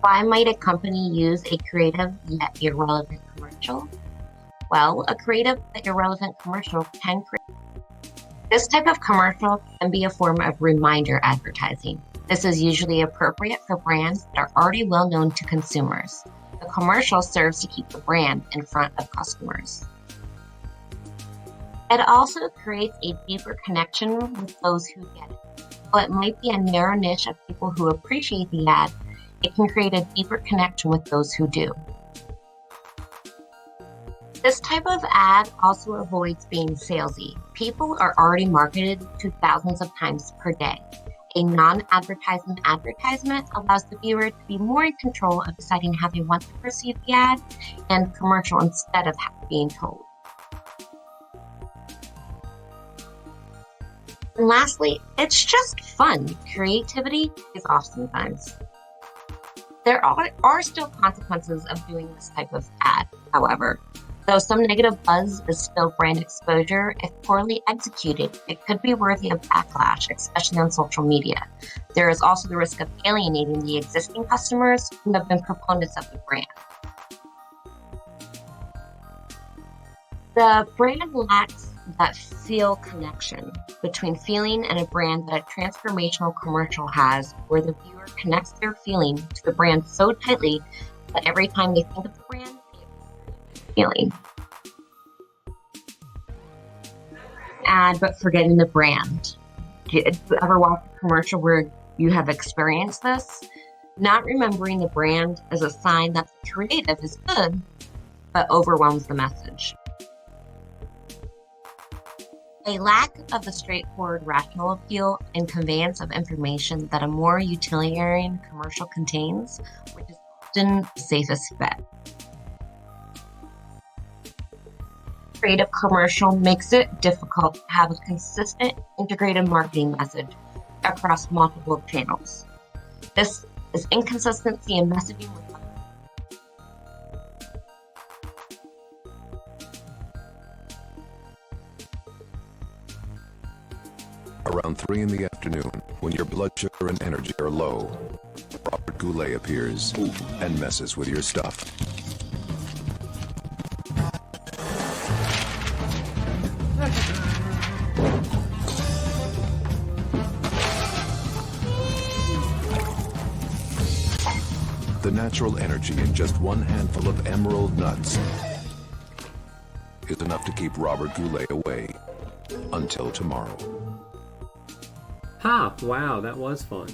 Why might a company use a creative yet irrelevant commercial? Well, a creative but irrelevant commercial can create. This type of commercial can be a form of reminder advertising. This is usually appropriate for brands that are already well known to consumers. The commercial serves to keep the brand in front of customers. It also creates a deeper connection with those who get it. While it might be a narrow niche of people who appreciate the ad, it can create a deeper connection with those who do. This type of ad also avoids being salesy. People are already marketed to thousands of times per day. A non-advertisement advertisement allows the viewer to be more in control of deciding how they want to perceive the ad and commercial instead of being told. And lastly, it's just fun. Creativity is off sometimes. There are still consequences of doing this type of ad, however. Though some negative buzz is still brand exposure, if poorly executed, it could be worthy of backlash, especially on social media. There is also the risk of alienating the existing customers who have been proponents of the brand. The brand lacks that feel connection between feeling and a brand that a transformational commercial has, where the viewer connects their feeling to the brand so tightly that every time they think of the brand, feeling. Ad, but forgetting the brand. Do you ever watch a commercial where you have experienced this? Not remembering the brand is a sign that the creative is good, but overwhelms the message. A lack of the straightforward rational appeal and conveyance of information that a more utilitarian commercial contains, which is often the safest bet. Creative commercial makes it difficult to have a consistent integrated marketing message across multiple channels. This is inconsistency in messaging with Around 3 in the afternoon, when your blood sugar and energy are low, Robert Goulet appears and messes with your stuff. The natural energy in just one handful of emerald nuts is enough to keep Robert Goulet away until tomorrow. Ha! Wow, that was fun.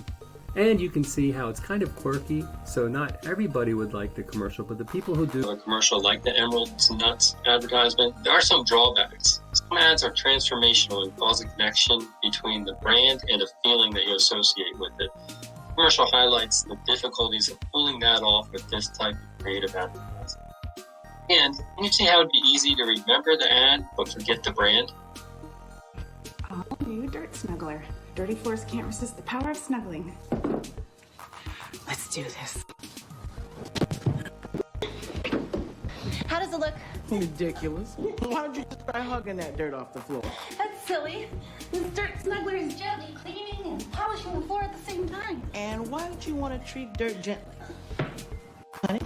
And you can see how it's kind of quirky, so not everybody would like the commercial, but the people who do. A commercial like the Emerald Nuts advertisement, there are some drawbacks. Some ads are transformational and cause a connection between the brand and a feeling that you associate with it. The commercial highlights the difficulties of pulling that off with this type of creative advertising. And can you see how it'd be easy to remember the ad but forget the brand? All new Dirt Snuggler. Dirty floors can't resist the power of snuggling. Let's do this. How does it look? Ridiculous. Why don't you just try hugging that dirt off the floor? That's silly. This Dirt Snuggler is gently cleaning and polishing the floor at the same time. And why don't you want to treat dirt gently? Honey?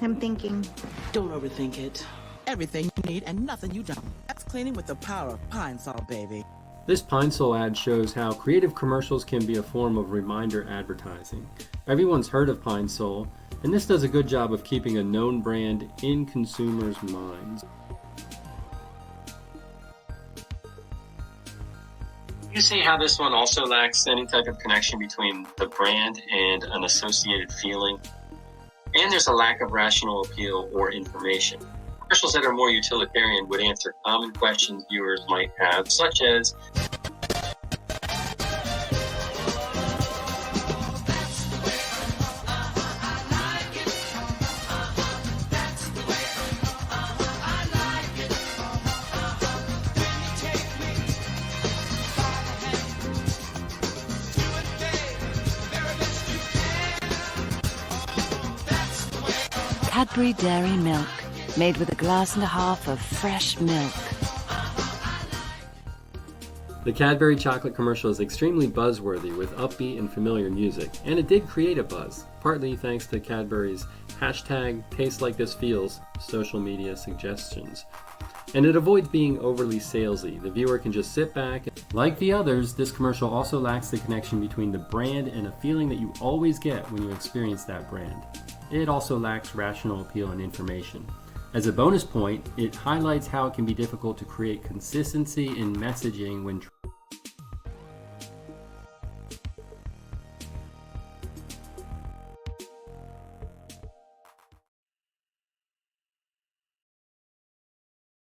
I'm thinking. Don't overthink it. Everything you need and nothing you don't. That's cleaning with the power of Pine Sol, baby. This Pine Sol ad shows how creative commercials can be a form of reminder advertising. Everyone's heard of Pine Sol, and this does a good job of keeping a known brand in consumers' minds. You see how this one also lacks any type of connection between the brand and an associated feeling? And there's a lack of rational appeal or information. Commercials that are more utilitarian would answer common questions viewers might have, such as, Cadbury Dairy Milk, made with a glass and a half of fresh milk. The Cadbury chocolate commercial is extremely buzzworthy with upbeat and familiar music, and it did create a buzz, partly thanks to Cadbury's hashtag #TasteLikeThisFeels social media suggestions. And it avoids being overly salesy. The viewer can just sit back. Like the others, this commercial also lacks the connection between the brand and a feeling that you always get when you experience that brand. It also lacks rational appeal and information. As a bonus point, it highlights how it can be difficult to create consistency in messaging when